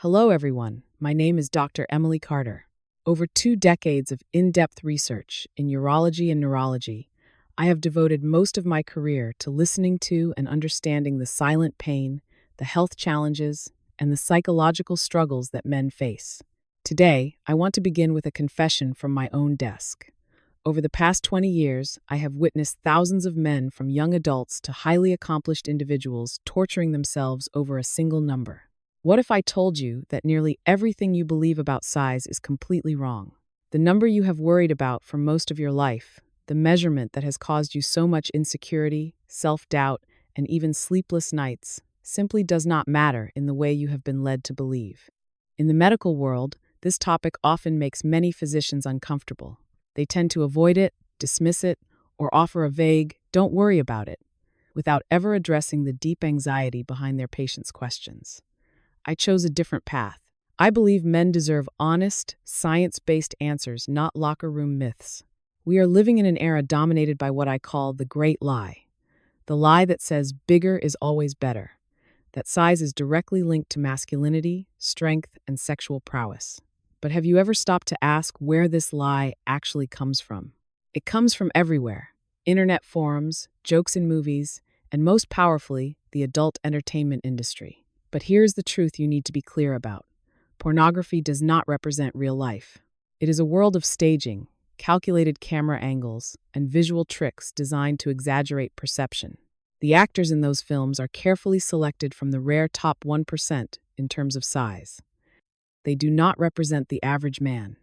Hello, everyone. My name is Dr. Emily Carter. Over 2 decades of in-depth research in urology and neurology, I have devoted most of my career to listening to and understanding the silent pain, the health challenges, and the psychological struggles that men face. Today, I want to begin with a confession from my own desk. Over the past 20 years, I have witnessed thousands of men, from young adults to highly accomplished individuals, torturing themselves over a single number. What if I told you that nearly everything you believe about size is completely wrong? The number you have worried about for most of your life, the measurement that has caused you so much insecurity, self-doubt, and even sleepless nights, simply does not matter in the way you have been led to believe. In the medical world, this topic often makes many physicians uncomfortable. They tend to avoid it, dismiss it, or offer a vague, "don't worry about it," without ever addressing the deep anxiety behind their patients' questions. I chose a different path. I believe men deserve honest, science-based answers, not locker room myths. We are living in an era dominated by what I call the great lie. The lie that says bigger is always better, that size is directly linked to masculinity, strength, and sexual prowess. But have you ever stopped to ask where this lie actually comes from? It comes from everywhere: internet forums, jokes in movies, and most powerfully, the adult entertainment industry. But here's the truth you need to be clear about. Pornography does not represent real life. It is a world of staging, calculated camera angles, and visual tricks designed to exaggerate perception. The actors in those films are carefully selected from the rare top 1% in terms of size. They do not represent the average man.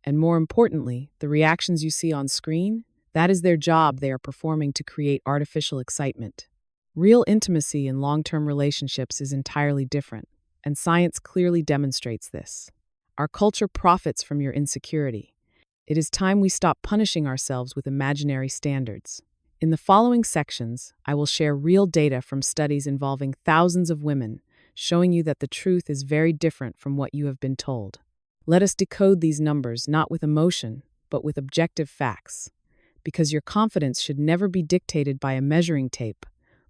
And more importantly, the reactions you see on screen, that is their job they are performing to create artificial excitement. Real intimacy in long-term relationships is entirely different, and science clearly demonstrates this. Our culture profits from your insecurity. It is time we stop punishing ourselves with imaginary standards. In the following sections, I will share real data from studies involving thousands of women, showing you that the truth is very different from what you have been told. Let us decode these numbers not with emotion, but with objective facts. Because your confidence should never be dictated by a measuring tape,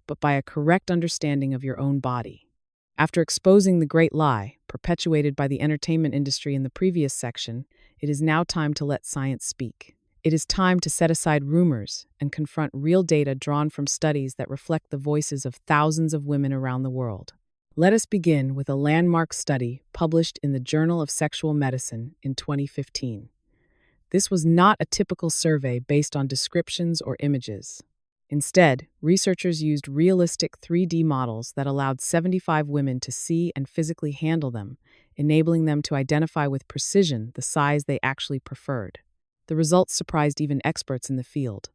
but by a correct understanding of your own body. After exposing the great lie, perpetuated by the entertainment industry in the previous section, it is now time to let science speak. It is time to set aside rumors and confront real data drawn from studies that reflect the voices of thousands of women around the world. Let us begin with a landmark study published in the Journal of Sexual Medicine in 2015. This was not a typical survey based on descriptions or images. Instead, researchers used realistic 3D models that allowed 75 women to see and physically handle them, enabling them to identify with precision the size they actually preferred. The results surprised even experts in the field.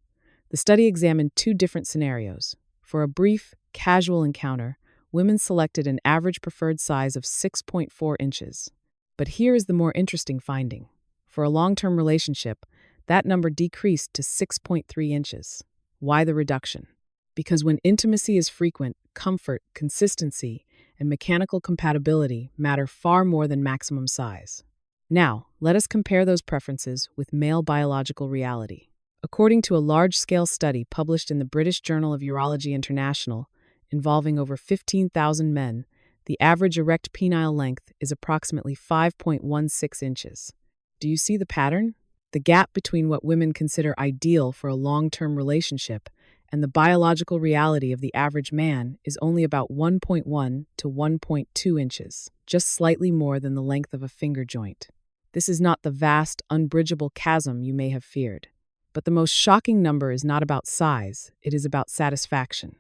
The study examined 2 different scenarios. For a brief, casual encounter, women selected an average preferred size of 6.4 inches. But here is the more interesting finding. For a long-term relationship, that number decreased to 6.3 inches. Why the reduction? Because when intimacy is frequent, comfort, consistency, and mechanical compatibility matter far more than maximum size. Now, let us compare those preferences with male biological reality. According to a large-scale study published in the British Journal of Urology International, involving over 15,000 men, the average erect penile length is approximately 5.16 inches. Do you see the pattern? The gap between what women consider ideal for a long-term relationship and the biological reality of the average man is only about 1.1 to 1.2 inches, just slightly more than the length of a finger joint. This is not the vast, unbridgeable chasm you may have feared. But the most shocking number is not about size, it is about satisfaction.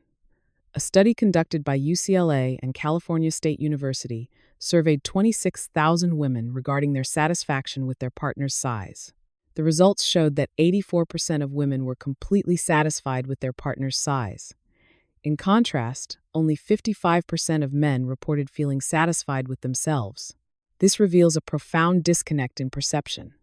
A study conducted by UCLA and California State University surveyed 26,000 women regarding their satisfaction with their partner's size. The results showed that 84% of women were completely satisfied with their partner's size. In contrast, only 55% of men reported feeling satisfied with themselves. This reveals a profound disconnect in perception.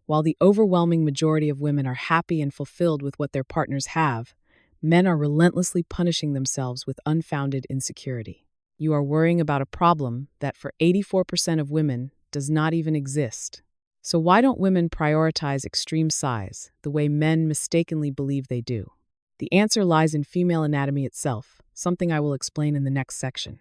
While the overwhelming majority of women are happy and fulfilled with what their partners have, men are relentlessly punishing themselves with unfounded insecurity. You are worrying about a problem that for 84% of women does not even exist. So why don't women prioritize extreme size the way men mistakenly believe they do? The answer lies in female anatomy itself, something I will explain in the next section.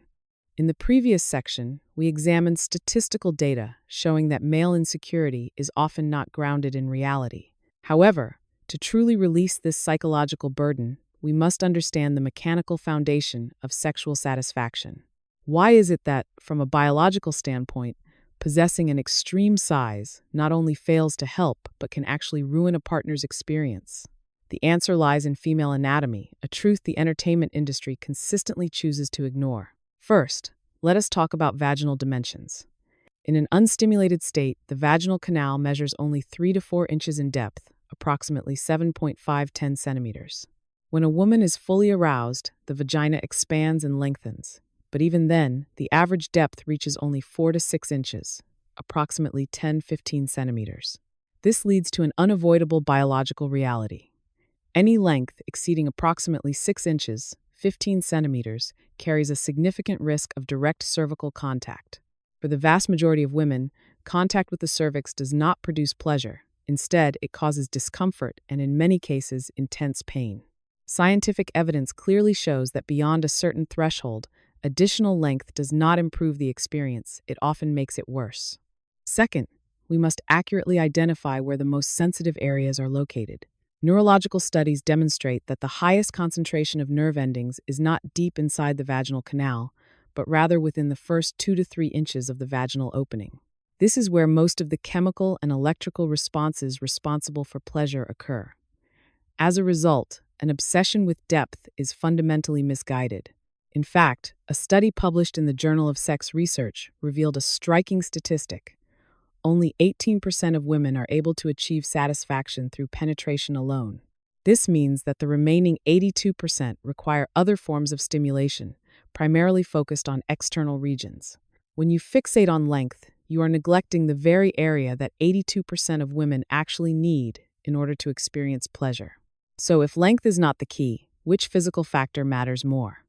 In the previous section, we examined statistical data showing that male insecurity is often not grounded in reality. However, to truly release this psychological burden, we must understand the mechanical foundation of sexual satisfaction. Why is it that, from a biological standpoint, possessing an extreme size not only fails to help but can actually ruin a partner's experience? The answer lies in female anatomy, a truth the entertainment industry consistently chooses to ignore. First, let us talk about vaginal dimensions. In an unstimulated state, the vaginal canal measures only 3 to 4 inches in depth, approximately 7.5–10 centimeters. When a woman is fully aroused, the vagina expands and lengthens. But even then, the average depth reaches only 4 to 6 inches, approximately 10–15 centimeters. This leads to an unavoidable biological reality. Any length exceeding approximately 6 inches, 15 centimeters, carries a significant risk of direct cervical contact. For the vast majority of women, contact with the cervix does not produce pleasure. Instead, it causes discomfort and, in many cases, intense pain. Scientific evidence clearly shows that beyond a certain threshold, additional length does not improve the experience, it often makes it worse. Second, we must accurately identify where the most sensitive areas are located. Neurological studies demonstrate that the highest concentration of nerve endings is not deep inside the vaginal canal, but rather within the first 2 to 3 inches of the vaginal opening. This is where most of the chemical and electrical responses responsible for pleasure occur. As a result, an obsession with depth is fundamentally misguided. In fact, a study published in the Journal of Sex Research revealed a striking statistic. Only 18% of women are able to achieve satisfaction through penetration alone. This means that the remaining 82% require other forms of stimulation, primarily focused on external regions. When you fixate on length, you are neglecting the very area that 82% of women actually need in order to experience pleasure. So if length is not the key, which physical factor matters more?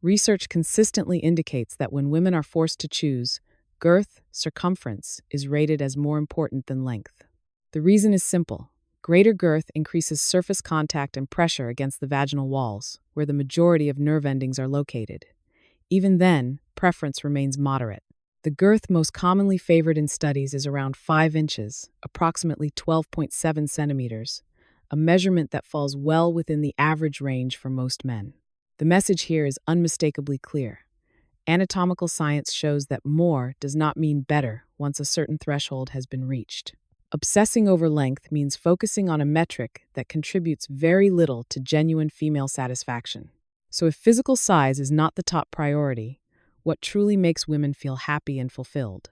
Research consistently indicates that when women are forced to choose, girth, circumference, is rated as more important than length. The reason is simple. Greater girth increases surface contact and pressure against the vaginal walls, where the majority of nerve endings are located. Even then, preference remains moderate. The girth most commonly favored in studies is around 5 inches, approximately 12.7 centimeters, a measurement that falls well within the average range for most men. The message here is unmistakably clear. Anatomical science shows that more does not mean better once a certain threshold has been reached. Obsessing over length means focusing on a metric that contributes very little to genuine female satisfaction. So if physical size is not the top priority, what truly makes women feel happy and fulfilled?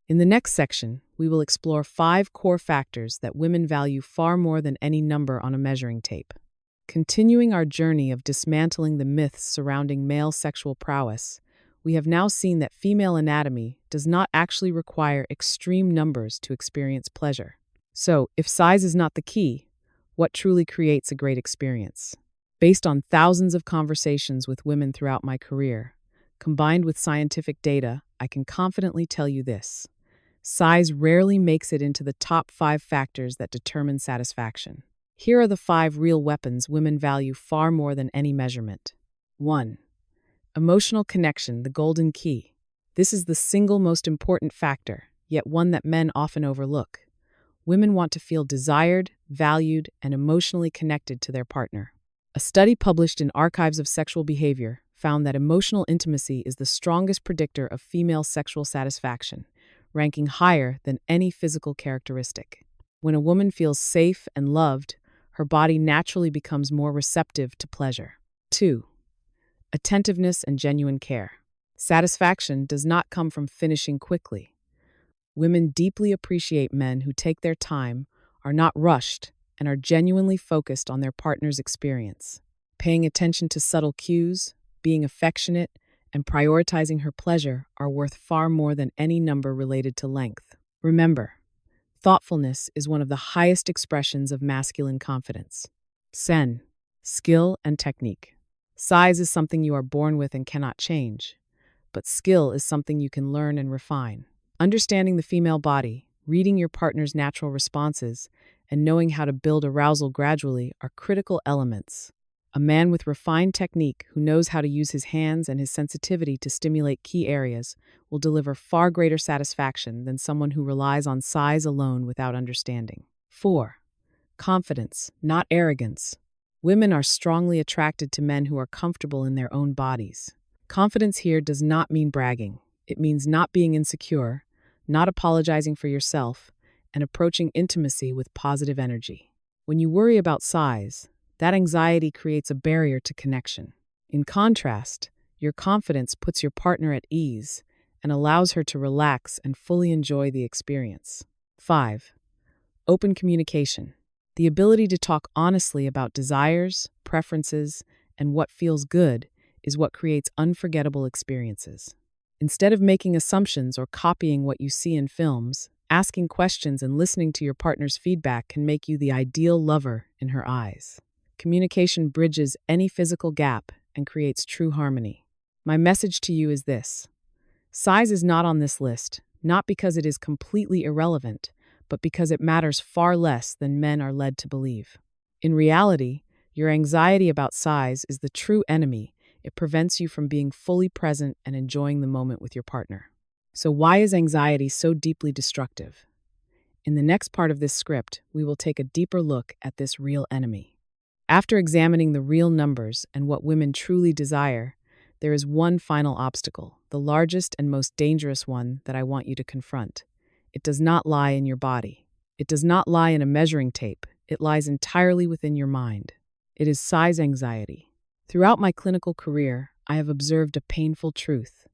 In the next section, we will explore 5 core factors that women value far more than any number on a measuring tape. Continuing our journey of dismantling the myths surrounding male sexual prowess, we have now seen that female anatomy does not actually require extreme numbers to experience pleasure. So, if size is not the key, what truly creates a great experience? Based on thousands of conversations with women throughout my career, combined with scientific data, I can confidently tell you this. Size rarely makes it into the top 5 factors that determine satisfaction. Here are the 5 real weapons women value far more than any measurement. 1. Emotional connection, the golden key. This is the single most important factor, yet one that men often overlook. Women want to feel desired, valued, and emotionally connected to their partner. A study published in Archives of Sexual Behavior found that emotional intimacy is the strongest predictor of female sexual satisfaction, ranking higher than any physical characteristic. When a woman feels safe and loved, her body naturally becomes more receptive to pleasure. 2. Attentiveness and genuine care. Satisfaction does not come from finishing quickly. Women deeply appreciate men who take their time, are not rushed, and are genuinely focused on their partner's experience. Paying attention to subtle cues, being affectionate, and prioritizing her pleasure are worth far more than any number related to length. Remember, thoughtfulness is one of the highest expressions of masculine confidence. Sen, skill and technique. Size is something you are born with and cannot change, but skill is something you can learn and refine. Understanding the female body, reading your partner's natural responses, and knowing how to build arousal gradually are critical elements. A man with refined technique who knows how to use his hands and his sensitivity to stimulate key areas will deliver far greater satisfaction than someone who relies on size alone without understanding. 4. Confidence, not arrogance. Women are strongly attracted to men who are comfortable in their own bodies. Confidence here does not mean bragging. It means not being insecure, not apologizing for yourself, and approaching intimacy with positive energy. When you worry about size, that anxiety creates a barrier to connection. In contrast, your confidence puts your partner at ease and allows her to relax and fully enjoy the experience. 5. Open communication. The ability to talk honestly about desires, preferences, and what feels good is what creates unforgettable experiences. Instead of making assumptions or copying what you see in films, asking questions and listening to your partner's feedback can make you the ideal lover in her eyes. Communication bridges any physical gap and creates true harmony. My message to you is this: size is not on this list, not because it is completely irrelevant, but because it matters far less than men are led to believe. In reality, your anxiety about size is the true enemy. It prevents you from being fully present and enjoying the moment with your partner. So why is anxiety so deeply destructive? In the next part of this script, we will take a deeper look at this real enemy. After examining the real numbers and what women truly desire, there is one final obstacle, the largest and most dangerous one that I want you to confront. It does not lie in your body. It does not lie in a measuring tape. It lies entirely within your mind. It is size anxiety. Throughout my clinical career, I have observed a painful truth.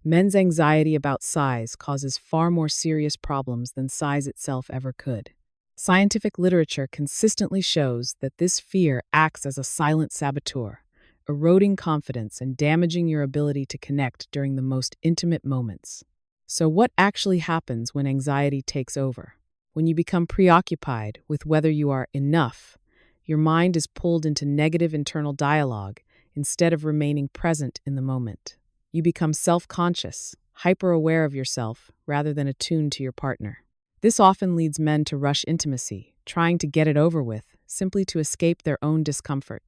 Men's anxiety about size causes far more serious problems than size itself ever could. Scientific literature consistently shows that this fear acts as a silent saboteur, eroding confidence and damaging your ability to connect during the most intimate moments. So what actually happens when anxiety takes over? When you become preoccupied with whether you are enough, your mind is pulled into negative internal dialogue instead of remaining present in the moment. You become self-conscious, hyper-aware of yourself rather than attuned to your partner. This often leads men to rush intimacy, trying to get it over with, simply to escape their own discomfort.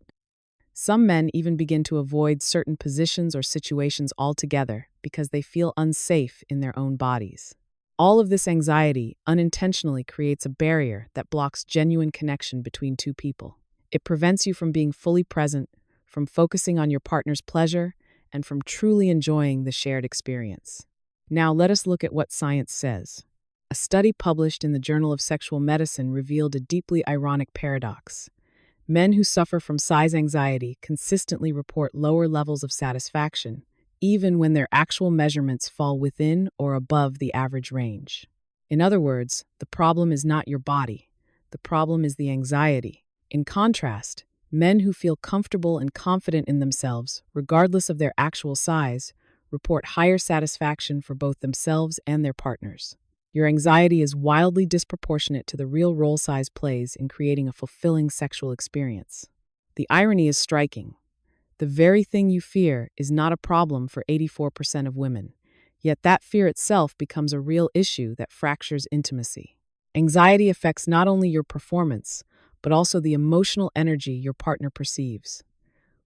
Some men even begin to avoid certain positions or situations altogether because they feel unsafe in their own bodies. All of this anxiety unintentionally creates a barrier that blocks genuine connection between two people. It prevents you from being fully present, from focusing on your partner's pleasure, and from truly enjoying the shared experience. Now let us look at what science says. A study published in the Journal of Sexual Medicine revealed a deeply ironic paradox. Men who suffer from size anxiety consistently report lower levels of satisfaction, even when their actual measurements fall within or above the average range. In other words, the problem is not your body. The problem is the anxiety. In contrast, men who feel comfortable and confident in themselves, regardless of their actual size, report higher satisfaction for both themselves and their partners. Your anxiety is wildly disproportionate to the real role size plays in creating a fulfilling sexual experience. The irony is striking. The very thing you fear is not a problem for 84% of women, yet that fear itself becomes a real issue that fractures intimacy. Anxiety affects not only your performance, but also the emotional energy your partner perceives.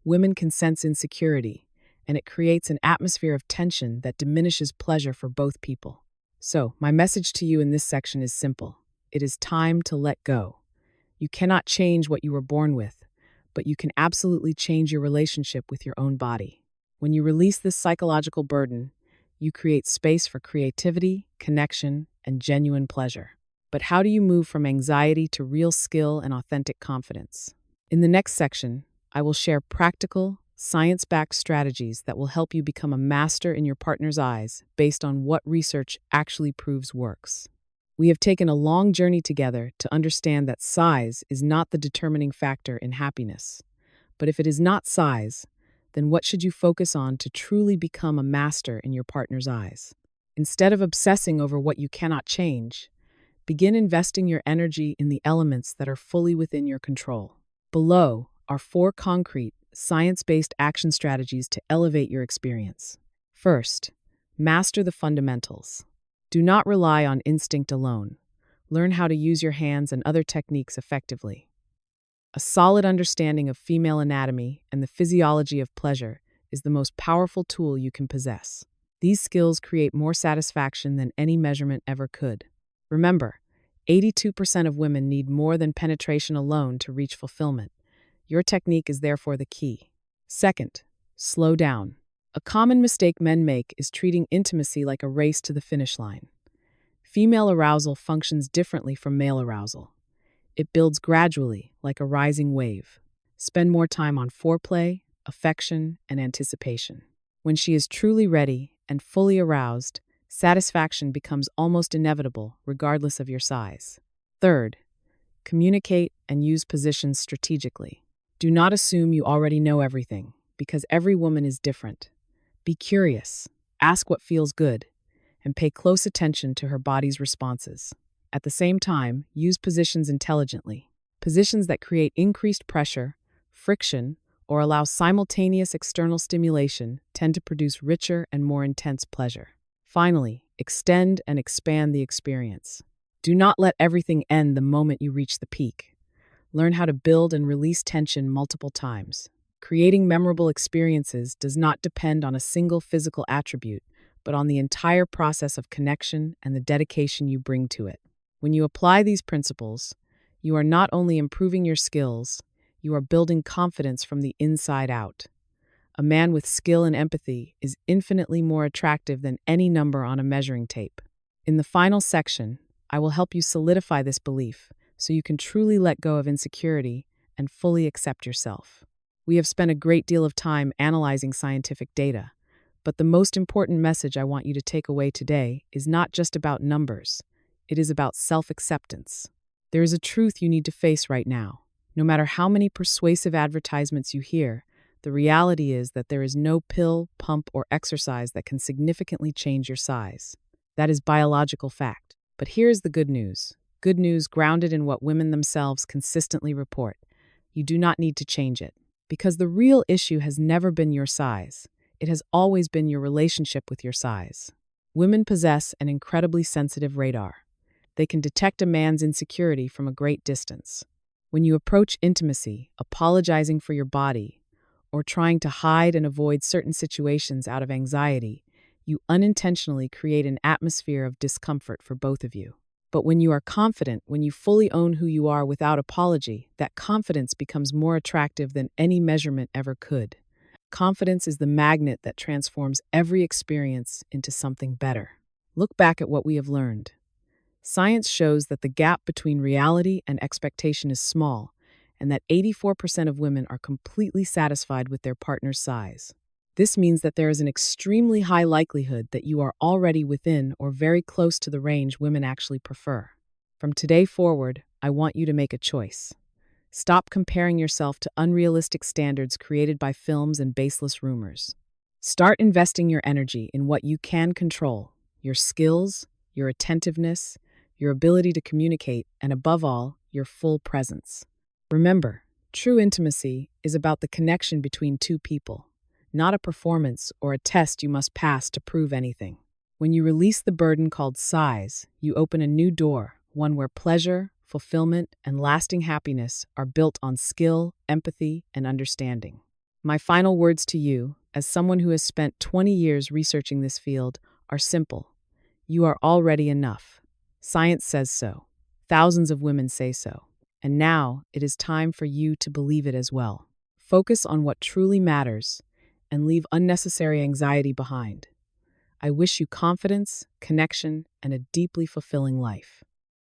Women can sense insecurity, and it creates an atmosphere of tension that diminishes pleasure for both people. So, my message to you in this section is simple. It is time to let go. You cannot change what you were born with, but you can absolutely change your relationship with your own body. When you release this psychological burden, you create space for creativity, connection, and genuine pleasure. But how do you move from anxiety to real skill and authentic confidence? In the next section, I will share practical, science-backed strategies that will help you become a master in your partner's eyes based on what research actually proves works. We have taken a long journey together to understand that size is not the determining factor in happiness. But if it is not size, then what should you focus on to truly become a master in your partner's eyes? Instead of obsessing over what you cannot change, begin investing your energy in the elements that are fully within your control. Below are 4 concrete, science-based action strategies to elevate your experience. First, master the fundamentals. Do not rely on instinct alone. Learn how to use your hands and other techniques effectively. A solid understanding of female anatomy and the physiology of pleasure is the most powerful tool you can possess. These skills create more satisfaction than any measurement ever could. Remember, 82% of women need more than penetration alone to reach fulfillment. Your technique is therefore the key. Second, slow down. A common mistake men make is treating intimacy like a race to the finish line. Female arousal functions differently from male arousal. It builds gradually, like a rising wave. Spend more time on foreplay, affection, and anticipation. When she is truly ready and fully aroused, satisfaction becomes almost inevitable, regardless of your size. Third, communicate and use positions strategically. Do not assume you already know everything, because every woman is different. Be curious, ask what feels good, and pay close attention to her body's responses. At the same time, use positions intelligently. Positions that create increased pressure, friction, or allow simultaneous external stimulation tend to produce richer and more intense pleasure. Finally, extend and expand the experience. Do not let everything end the moment you reach the peak. Learn how to build and release tension multiple times. Creating memorable experiences does not depend on a single physical attribute, but on the entire process of connection and the dedication you bring to it. When you apply these principles, you are not only improving your skills, you are building confidence from the inside out. A man with skill and empathy is infinitely more attractive than any number on a measuring tape. In the final section, I will help you solidify this belief so you can truly let go of insecurity and fully accept yourself. We have spent a great deal of time analyzing scientific data, but the most important message I want you to take away today is not just about numbers. It is about self-acceptance. There is a truth you need to face right now. No matter how many persuasive advertisements you hear, the reality is that there is no pill, pump, or exercise that can significantly change your size. That is biological fact. But here's the good news. Good news grounded in what women themselves consistently report. You do not need to change it. Because the real issue has never been your size. It has always been your relationship with your size. Women possess an incredibly sensitive radar. They can detect a man's insecurity from a great distance. When you approach intimacy, apologizing for your body, or trying to hide and avoid certain situations out of anxiety, you unintentionally create an atmosphere of discomfort for both of you. But when you are confident, when you fully own who you are without apology, that confidence becomes more attractive than any measurement ever could. Confidence is the magnet that transforms every experience into something better. Look back at what we have learned. Science shows that the gap between reality and expectation is small, and that 84% of women are completely satisfied with their partner's size. This means that there is an extremely high likelihood that you are already within or very close to the range women actually prefer. From today forward, I want you to make a choice. Stop comparing yourself to unrealistic standards created by films and baseless rumors. Start investing your energy in what you can control, your skills, your attentiveness, your ability to communicate, and above all, your full presence. Remember, true intimacy is about the connection between two people, not a performance or a test you must pass to prove anything. When you release the burden called size, you open a new door, one where pleasure, fulfillment, and lasting happiness are built on skill, empathy, and understanding. My final words to you, as someone who has spent 20 years researching this field, are simple. You are already enough. Science says so. Thousands of women say so. And now it is time for you to believe it as well. Focus on what truly matters and leave unnecessary anxiety behind. I wish you confidence, connection, and a deeply fulfilling life.